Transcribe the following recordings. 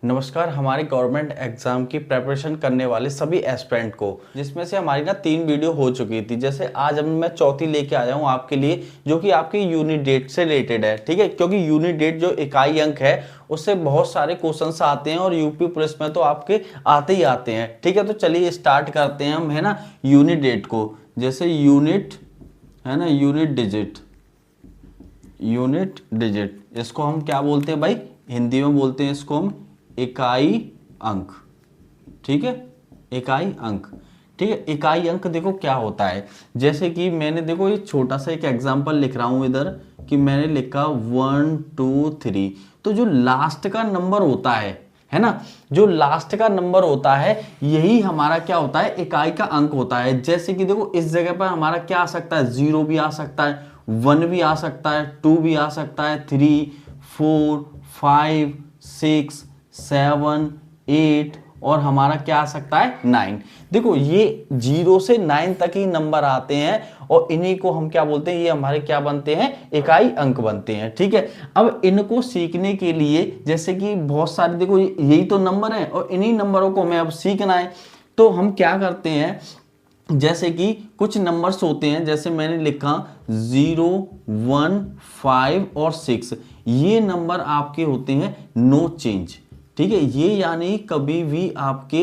नमस्कार हमारे government exam की प्रेपरेशन करने वाले सभी एस्पिरेंट को, जिसमें से हमारी ना 3 वीडियो हो चुकी थी। जैसे आज अब मैं चौथी लेके आया हूँ आपके लिए, जो कि आपकी यूनिट डेट से रिलेटेड है। ठीक है, क्योंकि यूनिट डेट जो इकाई अंक है उससे बहुत सारे क्वेश्चंस आते हैं और यूपी पुलिस में तो आपके आते ही आते हैं। ठीक है, तो चलिए स्टार्ट करते हैं हम, है ना, यूनिट डेट को। जैसे यूनिट है ना, यूनिट डिजिट इसको हम क्या बोलते हैं भाई, हिंदी में बोलते हैं इसको हम इकाई अंक। ठीक है, इकाई अंक। ठीक है, इकाई अंक देखो क्या होता है। जैसे कि मैंने देखो ये छोटा सा एक एग्जांपल लिख रहा हूं इधर, कि मैंने लिखा 1 2 3। तो जो लास्ट का नंबर होता है ना, जो लास्ट का नंबर होता है यही हमारा क्या होता है, इकाई का अंक होता है। जैसे कि देखो इस जगह पर हमारा क्या आ सकता है, 0 भी आ सकता है, 1 भी आ सकता है, 2 भी आ सकता है, 3 4 5 6 7 8 और हमारा क्या आ सकता है 9। देखो ये 0 से 9 तक ही नंबर आते हैं और इन्हीं को हम क्या बोलते हैं, ये हमारे क्या बनते हैं, इकाई अंक बनते हैं। ठीक है, अब इनको सीखने के लिए जैसे कि बहुत सारे देखो यही तो नंबर हैं और इन्हीं नंबरों को हमें अब सीखना है। तो हम क्या करते हैं, जैसे कि कुछ नंबर्स होते हैं, जैसे मैंने लिखा 0 1 5 और 6, ये नंबर आपके होते हैं नो चेंज। ठीक है, ये यानी कभी भी आपके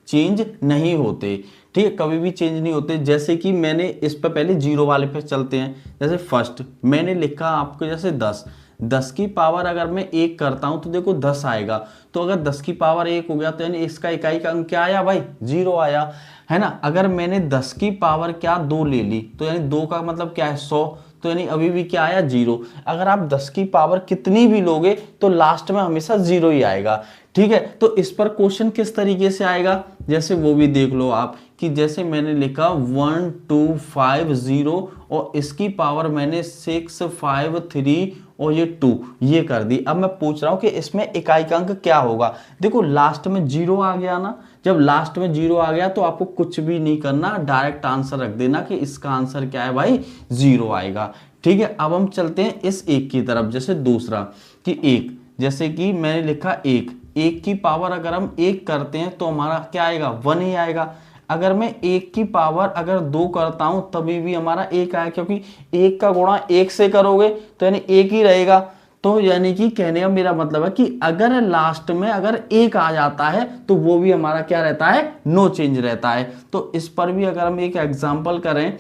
चेंज नहीं होते। ठीक है, कभी भी चेंज नहीं होते। जैसे कि मैंने इस पर पहले 0 वाले पे चलते हैं। जैसे फर्स्ट मैंने लिखा आपको जैसे 10, 10 की पावर अगर मैं 1 करता हूं तो देखो 10 आएगा। तो अगर 10 की पावर 1 हो गया तो यानी इसका इकाई का अंक क्या आया भाई, 0 आया, है ना। अगर मैंने 10 की पावर क्या 2 ले ली तो यानी 2 का मतलब क्या है 100, तो यानी अभी भी क्या आया 0। अगर आप 10 की पावर कितनी भी लोगे तो लास्ट में हमेशा 0 ही आएगा। ठीक है, तो इस पर क्वेश्चन किस तरीके से आएगा, जैसे वो भी देख लो आप, कि जैसे मैंने लिखा 1 2 5 0 और इसकी पावर मैंने 6 5 3 और ये 2 ये कर दी। अब मैं पूछ रहा हूं कि इसमें इकाई का अंक क्या होगा। देखो लास्ट में 0 आ गया ना, जब लास्ट में 0 आ गया तो आपको कुछ भी नहीं करना, डायरेक्ट आंसर रख देना कि इसका आंसर क्या है भाई, 0 आएगा। ठीक है, अब हम चलते हैं इस एक की तरफ। जैसे दूसरा कि 1, जैसे कि मैंने लिखा 1, 1 की पावर अगर हम 1 करते हैं तो हमारा क्या आएगा, 1 ही आएगा। अगर मैं 1 की पावर अगर 2 करता हूं तभी भी हमारा 1 आएगा, क्योंकि 1 का गुणा 1 से करोगे तो यानी 1 ही रहेगा। तो यानी कि कहने का मेरा मतलब है कि अगर लास्ट में अगर 1 आ जाता है तो वो भी हमारा क्या रहता है, नो चेंज रहता है। तो इस पर भी अगर हम एक एग्जांपल करें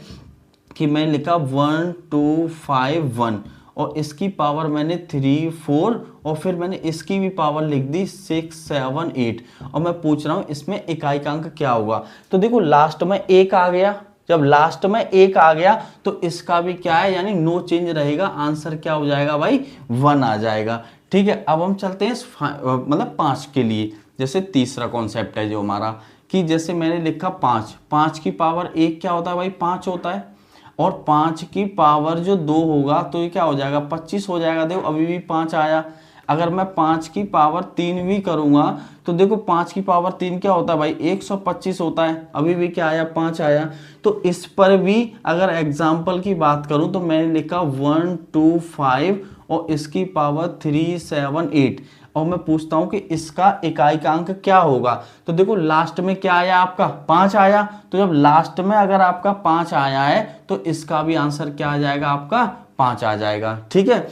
कि मैं लिखा 1 2 5 1 और इसकी पावर मैंने 3 4 और फिर मैंने इसकी भी पावर लिख दी 6 7 8 और मैं पूछ रहा हूं इसमें इकाई का अंक क्या होगा। तो देखो लास्ट में 1 आ गया, जब लास्ट में 1 आ गया तो इसका भी क्या है, यानी नो चेंज रहेगा। आंसर क्या हो जाएगा भाई, 1 आ जाएगा। ठीक है, अब हम चलते हैं मतलब 5 के लिए। जैसे तीसरा कॉन्सेप्ट है जो हमारा, कि जैसे मैंने लिखा 5, 5 की पावर 1 क्या होता है भाई, 5 होता है, और 5 की पावर जो 2 होगा तो ये क्या हो जाएगा, 25 हो जाएगा। देखो अभी भी 5 आया। अगर मैं 5 की पावर 3 भी करूंगा तो देखो 5 की पावर 3 क्या होता है भाई, 125 होता है। अभी भी क्या आया, 5 आया। तो इस पर भी अगर एग्जाम्पल की बात करूं तो मैंने लिखा 1 2 5 और इसकी पावर 3 7 8 और मैं पूछता हूं कि इसका इकाई का अंक क्या होगा। तो देखो लास्ट में क्या आया आपका, 5 आया। तो जब लास्ट में अगर आपका 5 आया है तो इसका भी आंसर क्या आ जाएगा, आपका 5 आ जाएगा। ठीक है,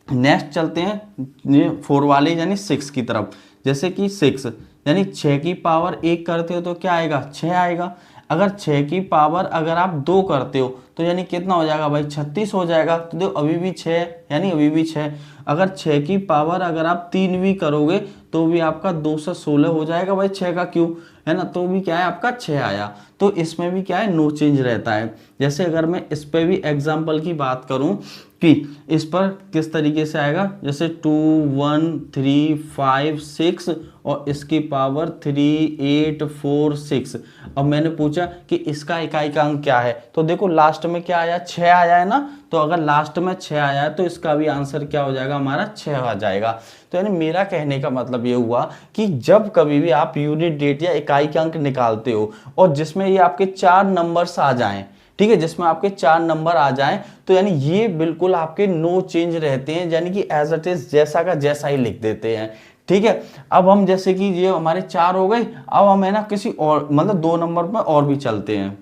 नेक्स्ट चलते हैं 4 वाले यानी 6 की तरफ। जैसे कि 6 यानी 6 की पावर 1 करते हो तो क्या आएगा, 6 आएगा। अगर 6 की पावर अगर आप 2 करते हो तो यानी कितना हो जाएगा भाई, 36 हो जाएगा। तो देखो अभी भी 6 यानी अभी भी 6। अगर 6 की पावर अगर आप 3 भी करोगे तो भी आपका 216 हो जाएगा भाई, 6 का क्यूब, है ना। तो भी क्या है आपका 6 आया। तो इसमें भी क्या है, नो चेंज रहता है। जैसे अगर मैं इस पे भी एग्जांपल की बात करूं कि इस पर किस तरीके से आएगा, जैसे 2 1 3 5 6 और इसकी पावर 3 8 4 6। अब मैंने पूछा कि इसका इकाई का अंक क्या है, तो देखो लास्ट में क्या आया, 6 आया है ना। तो अगर लास्ट में 6 आया है तो इसका भी आंसर क्या हो जाएगा, हमारा 6 आ जाएगा। तो यानी मेरा कहने का मतलब ये हुआ कि जब कभी भी आप यूनिट डेट या इकाई का अंक निकालते हो और जिसमें ये आपके 4 नंबर्स आ जाएं, ठीक है, जिसमें आपके 4 नंबर आ जाएं, तो यानी ये बिल्कुल आपके नो चेंज रहते हैं, यानी कि एज इट इज जैसा का जैसा ही लिख देते हैं। ठीक है। अब हम जैसे कि ये हमारे 4 हो गए, अब हम है ना किसी और मतलब 2 नंबर पे और भी चलते हैं।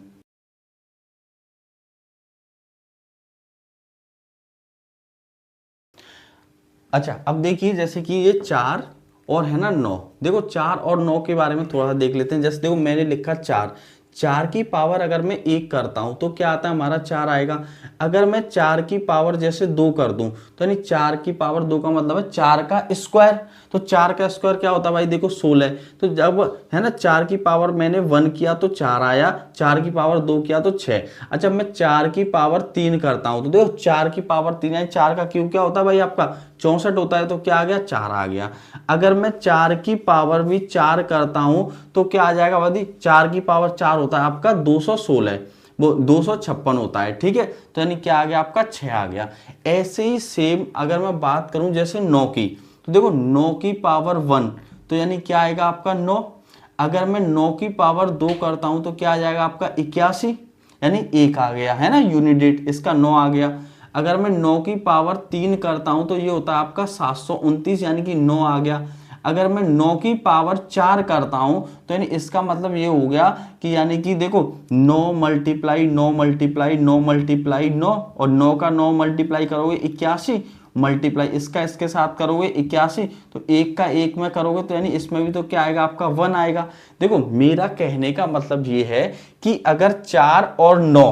अच्छा अब देखिए जैसे कि ये 4 और है ना 9, देखो 4 और 9 के बारे में थोड़ा सा देख लेते हैं। जैसे देखो मैंने लिखा 4, 4 की पावर अगर मैं 1 करता हूं तो क्या आता है हमारा 4 आएगा। अगर मैं 4 की पावर जैसे 2 कर दूं तो यानी 4 की पावर 2 का मतलब है 4 का स्क्वायर। तो 4 का स्क्वायर क्या होता है भाई, देखो 16। तो जब है ना 4 की पावर मैंने 1 किया तो 4 आया, 4 की पावर 2 किया तो 6। अच्छा मैं 4 की पावर 3 करता हूं तो देखो 4 की पावर 3 यानी 4 का क्यूब क्या होता है भाई आपका 64 होता है, तो क्या आ गया 4 आ गया। अगर मैं 4 की पावर भी 4 करता हूं तो क्या आ जाएगा भाई, 4 की पावर 4 होता है आपका 216, वो 256 होता है, ठीक है। तो यानी क्या आ गया आपका 6 आ गया। ऐसे ही सेम अगर मैं बात करूं जैसे 9 की, तो देखो 9 की पावर 1 तो यानी क्या आएगा आपका 9। अगर मैं 9 की पावर 2 करता हूं तो क्या आ जाएगा आपका 81, यानी 1 आ गया है ना यूनिट, इसका 9 आ गया। अगर मैं 9 की पावर 3 करता हूं तो ये होता है आपका 729, यानी कि 9 आ गया। अगर मैं 9 की पावर 4 करता हूं तो यानी इसका मतलब ये हो गया कि यानी कि देखो 9 मल्टीप्लाई 9 मल्टीप्लाई 9 मल्टीप्लाई 9 और 9 का 9 मल्टीप्लाई करोगे 81, मल्टीप्लाई इसका इसके साथ करोगे 81, तो 1 का 1 में करोगे तो यानी इसमें भी तो क्या आएगा आपका 1 आएगा। देखो मेरा कहने का मतलब ये है कि अगर 4 और 9,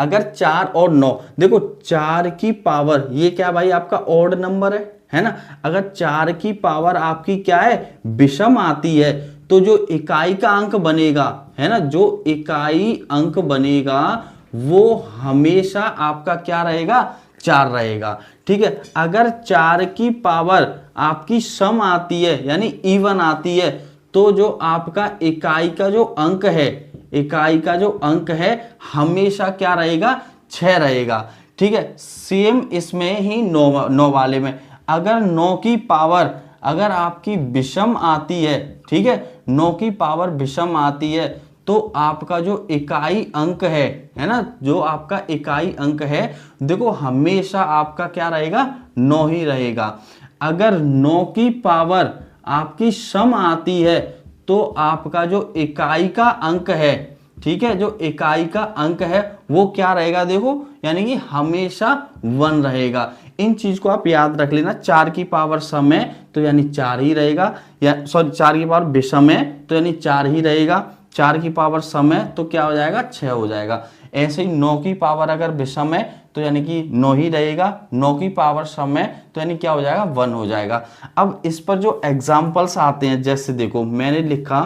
अगर 4 और 9 देखो 4 की पावर ये क्या भाई आपका ऑड नंबर है ना। अगर 4 की पावर आपकी क्या है विषम आती है तो जो इकाई का अंक बनेगा है ना, जो इकाई अंक बनेगा वो हमेशा आपका क्या रहेगा 4 रहेगा, ठीक है। अगर 4 की पावर आपकी सम आती है यानी इवन आती है तो जो आपका इकाई का जो अंक है, इकाई का जो अंक है हमेशा क्या रहेगा 6 रहेगा, ठीक है। सेम इसमें ही 9 वाले में अगर 9 की पावर अगर आपकी विषम आती है, ठीक है, 9 की पावर विषम आती है तो आपका जो इकाई अंक है ना, जो आपका इकाई अंक है देखो हमेशा आपका क्या रहेगा 9 ही रहेगा। अगर 9 की पावर आपकी सम आती है तो आपका जो इकाई का अंक है, ठीक है, जो इकाई का अंक है वो क्या रहेगा देखो, यानी कि हमेशा 1 रहेगा। इन चीज को आप याद रख लेना। 4 की पावर सम है तो यानी 4 ही रहेगा, या सॉरी 4 की पावर विषम है तो यानी 4 ही रहेगा। 4 की पावर सम है तो क्या हो जाएगा 6 हो जाएगा। ऐसे ही 9 की पावर अगर विषम है तो यानी कि 9 ही रहेगा, 9 की पावर सम है तो यानी क्या हो जाएगा 1 हो जाएगा। अब इस पर जो एग्जाम्पल्स आते हैं जैसे देखो मैंने लिखा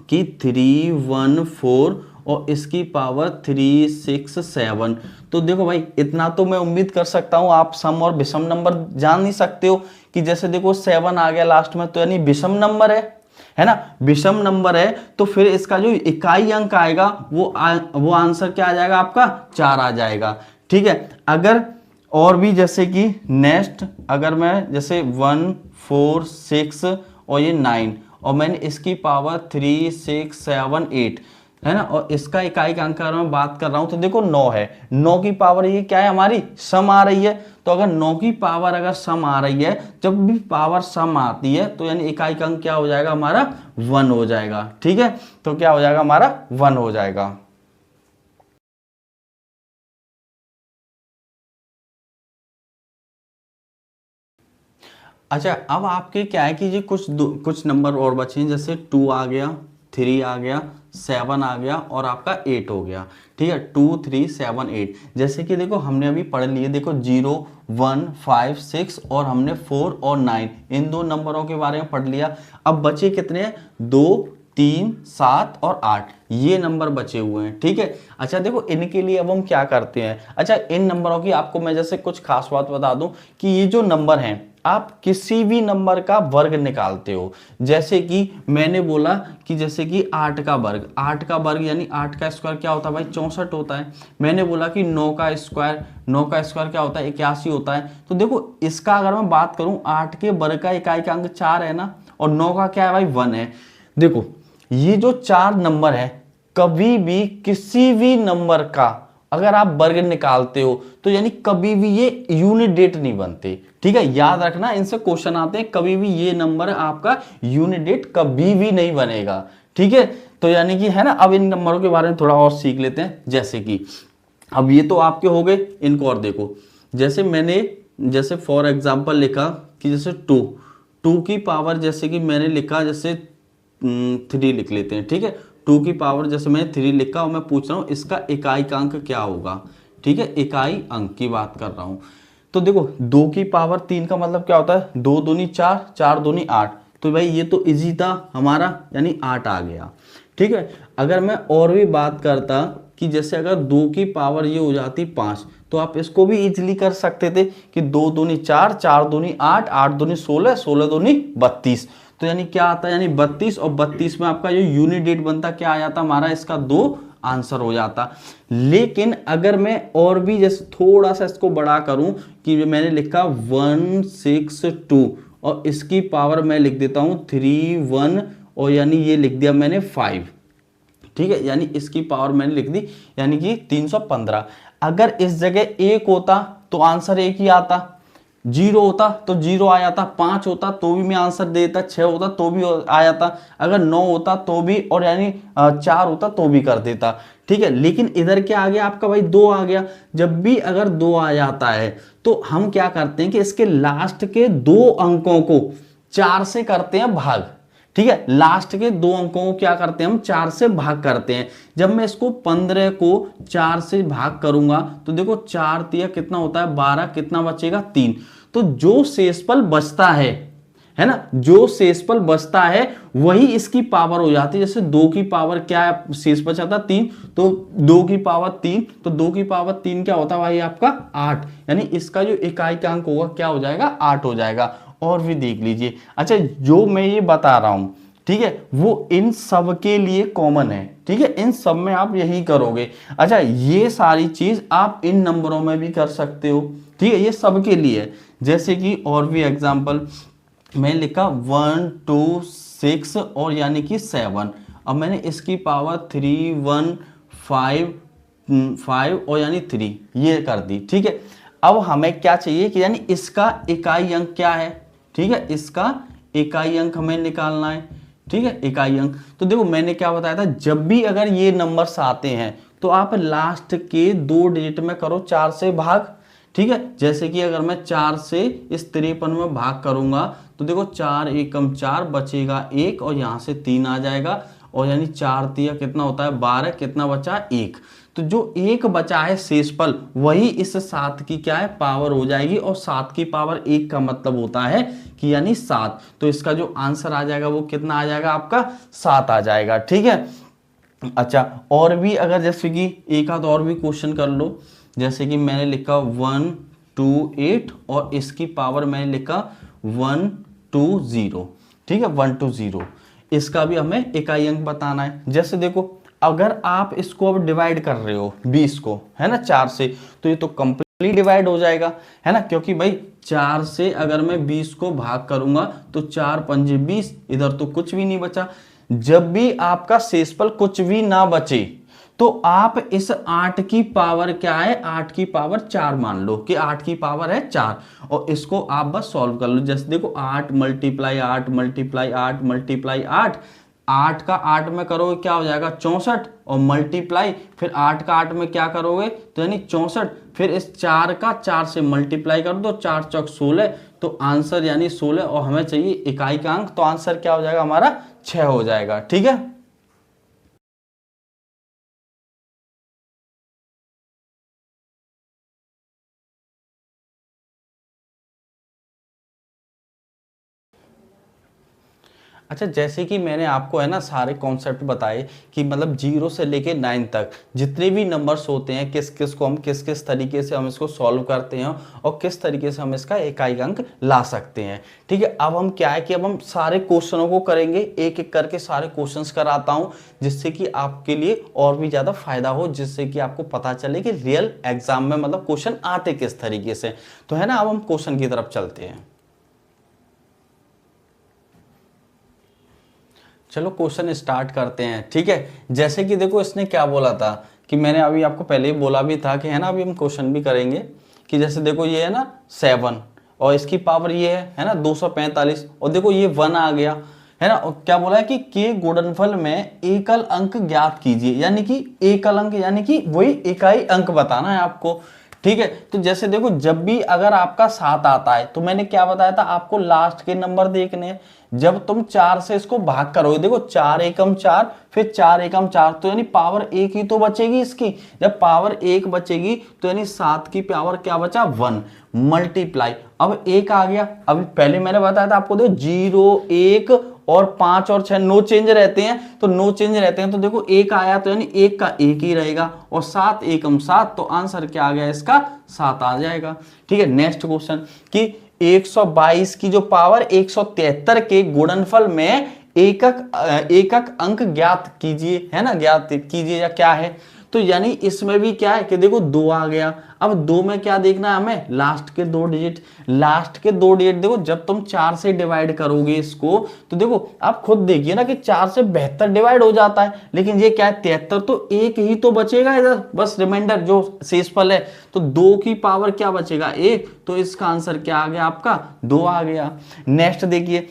कि 314 और इसकी पावर 367, तो देखो भाई इतना तो मैं उम्मीद कर सकता हूं आप सम और विषम नंबर जान नहीं सकते हो कि जैसे देखो 7 आ गया लास्ट में तो यानी विषम नंबर है ना, विषम नंबर है तो फिर इसका जो इकाई अंक आएगा वो आंसर क्या आ जाएगा आपका 4 आ जाएगा, ठीक है। अगर और भी जैसे कि नेक्स्ट अगर मैं जैसे 1 4 6 और ये 9 और मैंने इसकी पावर 3 6 7 8 है ना, और इसका इकाई का अंक अगर मैं बात कर रहा हूं तो देखो 9 है, 9 की पावर ये क्या है हमारी सम आ रही है। तो अगर 9 की पावर अगर सम आ रही है, जब भी पावर सम आती है तो यानी इकाई का अंक क्या हो जाएगा हमारा 1 हो जाएगा, ठीक है। तो क्या हो जाएगा हमारा 1 हो जाएगा। अच्छा अब आपके क्या है कि ये कुछ नंबर और बचे हैं, जैसे 2 आ गया, 3 आ गया, 7 आ गया और आपका 8 हो गया, ठीक है। 2 3 7 8 जैसे कि देखो हमने अभी पढ़ लिए, देखो 0 1 5 6 और हमने 4 और 9 इन 2 नंबरों के बारे में पढ़ लिया। अब बचे कितने हैं 2 3 7 और 8 ये नंबर बचे हुए हैं, ठीक है। अच्छा देखो इनके लिए अब हम क्या करते हैं, अच्छा इन नंबरों की आपको मैं जैसे कुछ खास बात बता दूं कि ये जो नंबर हैं आप किसी भी नंबर का वर्ग निकालते हो। जैसे कि मैंने बोला कि जैसे कि 8 का वर्ग, 8 का वर्ग यानी 8 का स्क्वायर क्या होता है भाई 64 होता है। मैंने बोला कि 9 का स्क्वायर, 9 का स्क्वायर क्या होता है 81 होता है। तो देखो इसका अगर मैं बात करूं 8 के वर्ग का इकाई का अंक 4 है ना, और 9 का क्या है भाई 1 है। देखो ये जो 4 नंबर है कभी भी किसी भी नंबर का अगर आप वर्ग निकालते हो तो यानी कभी भी ये यूनिट डेट नहीं बनते। ठीक है, याद रखना, इनसे क्वेश्चन आते हैं, कभी भी ये नंबर आपका यूनिट डेट कभी भी नहीं बनेगा। ठीक है, तो यानी कि है ना, अब इन नंबरों के बारे में थोड़ा और सीख लेते हैं। जैसे कि अब ये तो आपके हो गए, इनको और देखो। जैसे मैंने जैसे फॉर एग्जांपल लिखा कि जैसे टू की पावर, जैसे कि मैंने लिखा जैसे 3 लिख लेते हैं। ठीक है, 2 की पावर जैसे मैंने 3 लिखा और मैं पूछ रहा हूँ इसका इकाई का अंक क्या होगा। ठीक है, इकाई अंक की बात कर रहा हूँ। तो देखो 2 की पावर 3 का मतलब क्या होता है, 2 दूनी 4, 4 दूनी 8। तो भाई ये तो इजी था हमारा, यानी 8 आ गया। ठीक है, अगर मैं और भी बात करता कि जैसे अगर 2 की पावर ये हो जाती 5, तो आप इसको भी इजीली कर सकते थे कि 2 दूनी 4, 4 दूनी 8, 8 दूनी 16, 16 दूनी 32। तो यानी क्या आता है, यानी 32, और 32 में आपका जो यूनिट डेट बनता क्या आ जाता हमारा, इसका 2 आंसर हो जाता। लेकिन अगर मैं और भी जैसे थोड़ा सा इसको बड़ा करूं कि मैंने लिखा 162 और इसकी पावर मैं लिख देता हूं 31, और यानी ये लिख दिया मैंने 5। ठीक है, यानी इसकी पावर मैंने लिख दी यानी कि 315। अगर इस जगह 1 होता तो आंसर 1 ही आता, 0 होता तो 0 आ जाता, 5 होता तो भी मैं आंसर दे देता, 6 होता तो भी आ जाता, अगर 9 होता तो भी, और यानी 4 होता तो भी कर देता। ठीक है, लेकिन इधर क्या आ गया आपका भाई, 2 आ गया। जब भी अगर 2 आ जाता है तो हम क्या करते हैं कि इसके लास्ट के 2 अंकों को 4 से करते हैं भाग। ठीक है, लास्ट के 2 अंकों को क्या करते हैं हम, 4 से भाग करते हैं। जब मैं इसको 15 को 4 से भाग करूंगा तो देखो 4 तिया कितना होता है 12, कितना बचेगा 3। तो जो शेषफल बचता है ना, जो शेषफल बचता है वही इसकी पावर हो जाती है। जैसे 2 की पावर क्या है, शेष बचा था 3, तो 2 की पावर 3, तो 2 की पावर 3 क्या होता है भाई आपका 8, यानी इसका जो इकाई का अंक होगा क्या हो जाएगा, 8 हो जाएगा। और भी देख लीजिए। अच्छा, जो मैं ये बता रहा हूं, ठीक है, वो इन सब के लिए कॉमन है। ठीक है, इन सब में आप यही करोगे। अच्छा, ये सारी चीज आप इन नंबरों में भी कर सकते हो। ठीक है, ये सब के लिए है। जैसे कि और भी एग्जांपल मैं लिखा 1 2 6 और यानी कि 7। अब मैंने इसकी पावर 3 1 5 5 और यानी 3 ये कर दी। ठीक है, अब हमें क्या चाहिए कि यानी इसका इकाई अंक क्या है। ठीक है, इसका इकाई अंक हमें निकालना है। ठीक है, इकाई अंक। तो देखो मैंने क्या बताया था, जब भी अगर ये नंबर्स आते हैं तो आप लास्ट के 2 डिजिट में करो 4 से भाग। ठीक है, जैसे कि अगर मैं 4 से इस 53 में भाग करूंगा तो देखो 4 एकम 4 बचेगा 1 और यहां से 3 आ जाएगा, और यानी 4 तिया कितना होता है 12, कितना बचा 1। तो जो 1 बचा है शेषफल वही इस 7 की क्या है पावर हो जाएगी, और 7 की पावर 1 का मतलब होता है कि यानी 7। तो इसका जो आंसर आ जाएगा वो कितना आ जाएगा आपका 7 आ जाएगा। ठीक है, अच्छा, और भी अगर जैसे कि एक आध और भी क्वेश्चन कर लो। जैसे कि मैंने लिखा 128 और इसकी पावर मैंने लिखा 120। ठीक है, 120, इसका भी हमें इकाई अंक बताना है। जैसे देखो अगर आप इसको अब डिवाइड कर रहे हो 20 को, है ना, 4 से, तो ये तो कंप्लीटली डिवाइड हो जाएगा, है ना, क्योंकि भाई 4 से अगर मैं 20 को भाग करूंगा तो 4 पंजे 20, इधर तो कुछ भी नहीं बचा। जब भी आपका शेषफल कुछ भी ना बचे तो आप इस 8 की पावर क्या है, 8 की पावर 4 मान लो कि 8 की पावर है 4, और इसको आप बस सॉल्व कर लो। जैसे देखो 8 मल्टीप्लाई 8 मल्टीप्लाई 8 मल्टीप्लाई 8, 8 का 8 में करोगे क्या हो जाएगा 64, और मल्टीप्लाई फिर 8 का 8 में क्या करोगे तो यानी 64, फिर इस 4 का 4 से मल्टीप्लाई कर दो, 4 चौक 16, तो आंसर यानी 16, और हमें चाहिए इकाई का अंक, तो आंसर क्या हो जाएगा हमारा 6 हो जाएगा। ठीक है, अच्छा, जैसे कि मैंने आपको है ना सारे कॉन्सेप्ट बताए कि मतलब 0 से लेके 9 तक जितने भी नंबर्स होते हैं किस किस को हम किस किस तरीके से हम इसको सॉल्व करते हैं और किस तरीके से हम इसका इकाई अंक ला सकते हैं। ठीक है, अब हम क्या है कि अब हम सारे क्वेश्चनों को करेंगे, एक एक करके सारे क्वेश्चंस कराता हूं, जिससे कि आपके लिए और भी ज्यादा फायदा हो, जिससे कि आपको पता चले कि रियल एग्जाम में मतलब क्वेश्चन आते किस तरीके से। तो है ना, अब हम क्वेश्चन की तरफ चलते हैं। चलो क्वेश्चन स्टार्ट करते हैं। ठीक है, जैसे कि देखो इसने क्या बोला था कि मैंने अभी आपको पहले ही बोला भी था कि है ना, अभी हम क्वेश्चन भी करेंगे कि जैसे देखो ये है ना 7 और इसकी पावर ये है ना 245 और देखो ये 1 आ गया है ना। और क्या बोला है कि के गुणनफल में एकल अंक ज्ञात कीजिए, यानी कि एकल अंक यानी कि वही इकाई अंक बताना है आपको। ठीक है, तो जैसे देखो जब भी अगर आपका 7 आता है तो मैंने क्या बताया था आपको, लास्ट के नंबर देखने हैं। जब तुम 4 से इसको भाग करोगे, देखो 4 एकम 4 फिर 4 एकम 4, तो यानी पावर 1 ही तो बचेगी इसकी। जब पावर 1 बचेगी तो यानी 7 की पावर क्या बचा 1 मल्टीप्लाई। अब 1 आ गया, अभी पहले मैंने बताया था आपको, देखो 0 1 और 5 और 6 नो चेंज रहते हैं, तो नो चेंज रहते हैं तो देखो 1 आया तो यानी 1 का 1 ही रहेगा और 7 एकम 7, तो आंसर क्या आ गया इसका 7 आ जाएगा। ठीक है, नेक्स्ट क्वेश्चन कि 122 की जो पावर 173 के गुणनफल में एकक अंक ज्ञात कीजिए, है ना, ज्ञात कीजिए या क्या है। तो यानी इसमें भी क्या है कि देखो 2 आ गया। अब 2 में क्या देखना है हमें, लास्ट के 2 डिजिट। लास्ट के 2 डिजिट देखो जब तुम 4 से डिवाइड करोगे इसको, तो देखो आप खुद देखिए ना कि 4 से 72 डिवाइड हो जाता है, लेकिन ये क्या है 73, तो एक ही तो बचेगा इधर, बस रिमाइंडर जो शेषफल है। तो 2 की पावर क्या बचेगा 1, तो इसका आंसर क्या आ गया आपका 2 आ गया। नेक्स्ट देखिए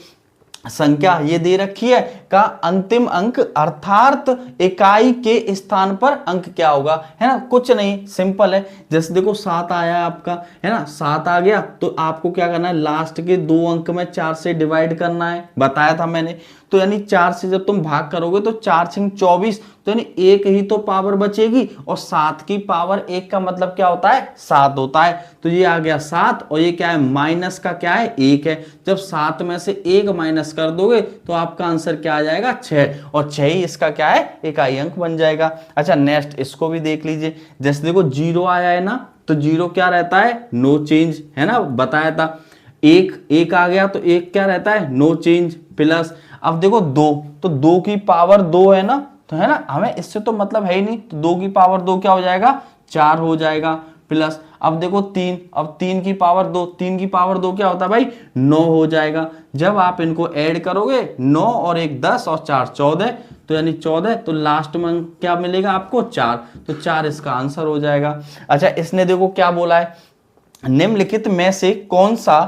संख्या ये दे रखी है का अंतिम अंक अर्थात इकाई के स्थान पर अंक क्या होगा, है ना, कुछ नहीं सिंपल है। जैसे देखो 7 आया है आपका, है ना, 7 आ गया तो आपको क्या करना है, लास्ट के 2 अंक में 4 से डिवाइड करना है, बताया था मैंने। तो यानी 4 से जब तुम भाग करोगे तो 4 6 24, तो यानी 1 ही तो पावर बचेगी और 7 की पावर 1 का मतलब क्या होता है 7 होता है। तो ये आ गया 7 और ये क्या है माइनस का क्या है 1 है। जब 7 में से 1 माइनस कर दोगे तो आपका आंसर क्या आ जाएगा 6, और 6 ही इसका क्या है इकाई अंक बन जाएगा। अच्छा नेक्स्ट इसको भी देख लीजिए, जैसे देखो 0 आया है ना, तो 0 क्या रहता है नो चेंज, है ना, बताया था। 1 आ गया तो 1 क्या रहता है नो चेंज प्लस। अब देखो 2, तो 2 की पावर 2 है ना, तो है ना, हमें इससे तो मतलब है ही नहीं, तो 2 की पावर 2 क्या हो जाएगा 4 हो जाएगा प्लस। अब देखो 3, अब 3 की पावर 2, 3 की पावर 2 क्या होता है भाई 9 हो जाएगा। जब आप इनको ऐड करोगे 9 और 1 10 और 4 14, तो यानी 14, तो लास्ट में क्या मिलेगा आपको 4, तो 4 इसका आंसर हो जाएगा। अच्छा इसने देखो क्या बोला है, निम्नलिखित में से कौन सा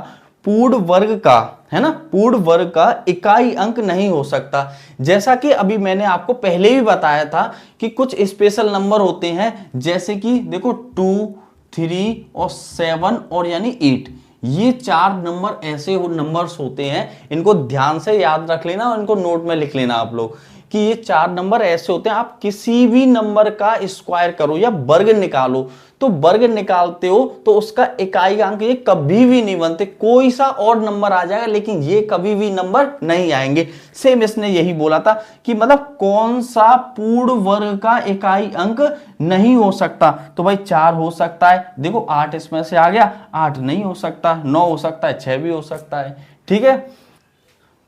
पूर्ण वर्ग का, है ना, पूर्ण वर्ग का इकाई अंक नहीं हो सकता। जैसा कि अभी मैंने आपको पहले भी बताया था कि कुछ स्पेशल नंबर होते हैं, जैसे कि देखो 2 3 और 7 और यानी 8, ये 4 नंबर ऐसे नंबर्स होते हैं, इनको ध्यान से याद रख लेना और इनको नोट में लिख लेना आप लोग कि ये 4 नंबर ऐसे होते हैं, आप किसी भी नंबर का स्क्वायर करो या वर्ग निकालो, तो वर्ग निकालते हो तो उसका इकाई अंक ये कभी भी नहीं बनते, कोई सा और नंबर आ जाएगा लेकिन ये कभी भी नंबर नहीं आएंगे। सेम इसने यही बोला था कि मतलब कौन सा पूर्ण वर्ग का इकाई अंक नहीं हो सकता, तो भाई 4 हो सकता है, देखो 8 इसमें से आ गया, 8 नहीं हो सकता, 9 हो सकता है, 6 भी हो सकता है। ठीक है,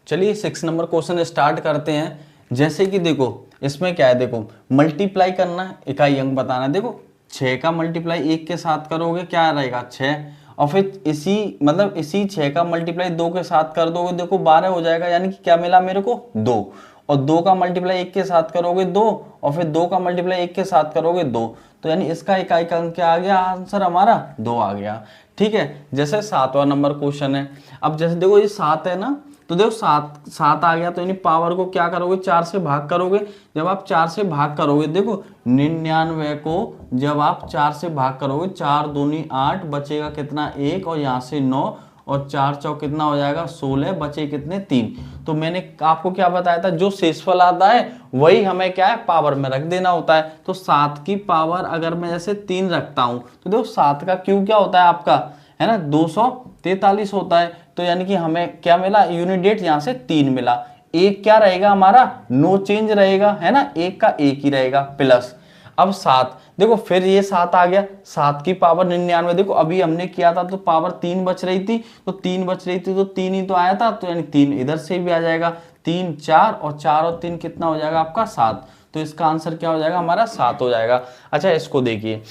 चलिए 6 नंबर क्वेश्चन स्टार्ट करते हैं। जैसे कि देखो इसमें क्या है, देखो मल्टीप्लाई करना है, इकाई अंक बताना है। देखो 6 का मल्टीप्लाई 1 के साथ करोगे क्या रहेगा 6, और फिर इसी मतलब इसी 6 का मल्टीप्लाई 2 के साथ कर दोगे, देखो 12 हो जाएगा, यानी कि क्या मिला मेरे को 2, और 2 का मल्टीप्लाई 1 के साथ करोगे 2, और फिर 2 का मल्टीप्लाई 1 के साथ करोगे 2, तो यानी इसका इकाई का अंक क्या आ गया, आंसर हमारा 2 आ गया। ठीक है, जैसे 7वां नंबर क्वेश्चन है। अब जैसे देखो ये 7 है ना, तो देखो 7 आ गया, तो यानी पावर को क्या करोगे 4 से भाग करोगे। जब आप 4 से भाग करोगे, देखो 99 को जब आप 4 से भाग करोगे, 4 दूनी 8, बचेगा कितना 1, और यहाँ से 9, और 4 चौक कितना हो जाएगा 16, बचे कितने 3। तो मैंने आपको क्या बताया था, जो शेषफल आता है वही हमें क्या है पावर में रख देना होता है। तो 7 की पावर अगर मैं जैसे 3 रखता हूं, तो देखो 7 का क्यूब क्या होता है आपका, है ना 243 होता है। तो यानी कि हमें क्या मिला, यूनिट डेट यहाँ से 3 मिला। एक क्या रहेगा हमारा नो चेंज रहेगा, है ना, एक का एक ही रहेगा प्लस। अब 7, देखो फिर ये 7 आ गया, 7 की पावर 99, देखो अभी हमने किया था तो पावर 3 बच रही थी, तो 3 बच रही थी तो 3 ही तो आया था, तो यानी 3 इधर से भी आ जाएगा, 3 4 और 4 और 3 कितना हो जाएगा आपका 7, तो इसका आंसर क्या हो जाएगा हमारा 7 हो जाएगा। अच्छा इसको देखिए,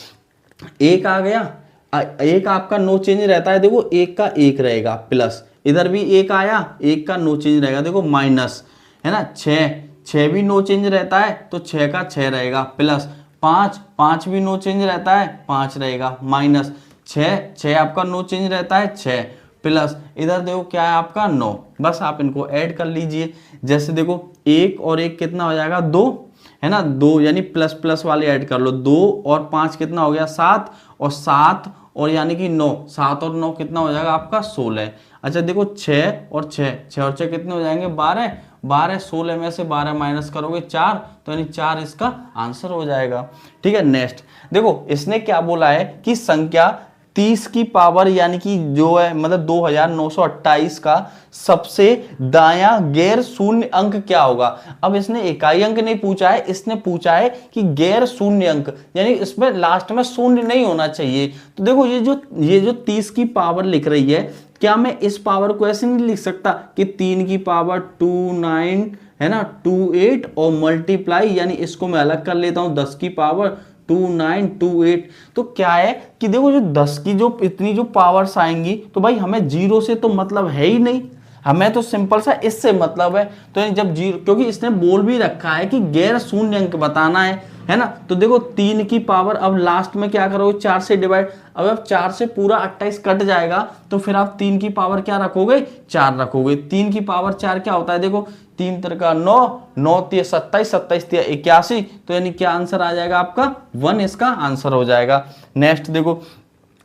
एक आ गया, एक आपका नो चेंज रहता है, देखो एक का एक रहेगा प्लस, इधर भी एक आया, एक का नो चेंज रहेगा, देखो माइनस, है ना 6 भी नो चेंज रहता है तो 6 का 6 रहेगा प्लस, 5, 5 भी नो चेंज रहता है, 5 रहेगा, माइनस 6, 6 आपका नो चेंज रहता है, 6 प्लस इधर देखो क्या है आपका 9। बस आप इनको ऐड कर लीजिए। जैसे देखो 1 और 1 कितना हो जाएगा 2, है ना, 2 यानी प्लस प्लस वाले ऐड कर लो, 2 और 5 कितना हो गया 7, और 7 और यानी कि 9, 7 और 9 कितना हो जाएगा आपका 16। अच्छा देखो 6 और 6, 6 और 6 कितने हो जाएंगे 12, 12 16 में से 12 माइनस करोगे 4, तो यानी 4 इसका आंसर हो जाएगा। ठीक है, नेक्स्ट देखो इसने क्या बोला है कि संख्या 30 की पावर यानी कि जो है मतलब 2928 का सबसे दायां गैर शून्य अंक क्या होगा। अब इसने इकाई अंक नहीं पूछा है, इसने पूछा है कि गैर शून्य अंक, यानी इसमें लास्ट में शून्य नहीं होना चाहिए। तो देखो ये जो 30 की पावर लिख रही है, क्या मैं इस पावर को ऐसे नहीं लिख सकता कि 3 की पावर 29 है ना 28 और मल्टीप्लाई, यानी इसको मैं अलग कर लेता हूं 10 की पावर 2928। तो क्या है कि देखो जो 10 की जो इतनी जो पावर्स आएंगी, तो भाई हमें जीरो से तो मतलब है ही नहीं, हमें तो सिंपल सा इससे मतलब है। तो जब जीरो, क्योंकि इसने बोल भी रखा है कि गैर शून्य अंक बताना है ना। तो देखो 3 की पावर, अब लास्ट में क्या करोगे 4 से डिवाइड, अब 4 से पूरा 28 कट जाएगा, तो फिर आप 3 की पावर क्या रखोगे 4 रखोगे। 3 की पावर 4 क्या होता है देखो, 3 3 9, 9 3 27, 27 3 81, तो यानी क्या आंसर आ जाएगा आपका 1, इसका आंसर हो जाएगा। नेक्स्ट देखो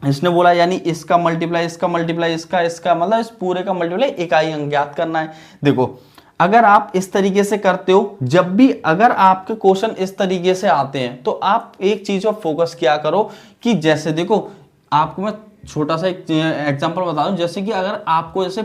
इसने बोला यानी इसका मल्टीप्लाई इसका मल्टीप्लाई इसका मतलब इस पूरे का मल्टीप्लाई इकाई अंक ज्ञात करना है। देखो अगर आप इस तरीके से करते हो, जब भी अगर आपके क्वेश्चन इस तरीके से आते हैं, तो आप एक चीज पर फोकस किया करो कि जैसे देखो आपको मैं छोटा सा एक एग्जांपल बता दूं, जैसे कि अगर आपको जैसे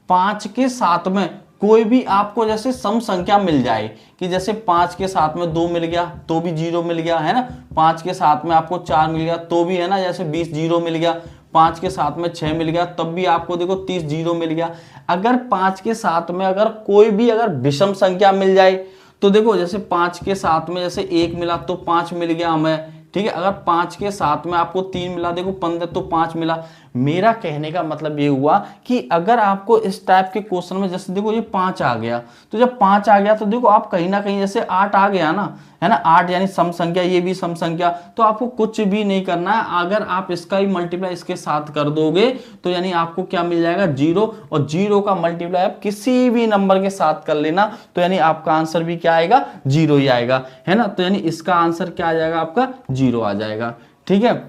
5 के साथ में कोई भी आपको जैसे सम संख्या मिल जाए, कि जैसे 5 के साथ में 2 मिल गया तो भी 0 मिल गया, है ना, 5 के साथ में आपको 4 मिल गया तो भी, है ना, जैसे 20 0 मिल गया, 5 के साथ में 6 मिल गया तब भी आपको देखो 30 0 मिल गया। अगर 5 के साथ में अगर कोई भी अगर विषम संख्या मिल जाए, तो देखो जैसे 5 के साथ में जैसे 1 मिला तो 5 मिल गया हमें, ठीक है। अगर 5 के साथ में आपको 3 मिला, देखो 15 तो 5 मिला। मेरा कहने का मतलब ये हुआ कि अगर आपको इस टाइप के क्वेश्चन में जैसे देखो ये 5 आ गया, तो जब 5 आ गया तो देखो आप कहीं ना कहीं जैसे 8 आ गया ना, है ना, 8 यानी सम संख्या, ये भी सम संख्या, तो आपको कुछ भी नहीं करना है। अगर आप इसका ही मल्टीप्लाई इसके साथ कर दोगे तो यानी आपको क्या मिल जाएगा 0, और 0 का मल्टीप्लाई आप किसी भी नंबर के साथ कर लेना, तो यानी आपका आंसर भी क्या आएगा 0 ही आएगा, है ना। तो यानी इसका आंसर क्या आ जाएगा आपका 0 आ जाएगा, ठीक है।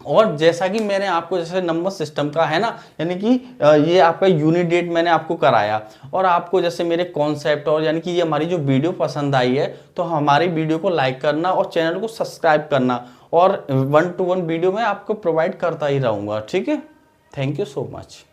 और जैसा कि मैंने आपको जैसे नंबर सिस्टम का है ना, यानी कि ये आपका यूनिट डेट मैंने आपको कराया, और आपको जैसे मेरे कॉन्सेप्ट और यानी कि ये हमारी जो वीडियो पसंद आई है, तो हमारी वीडियो को लाइक करना और चैनल को सब्सक्राइब करना, और 1-to-1 वीडियो मैं आपको प्रोवाइड करता ही रहूँगा, ठीक है। Thank you so much.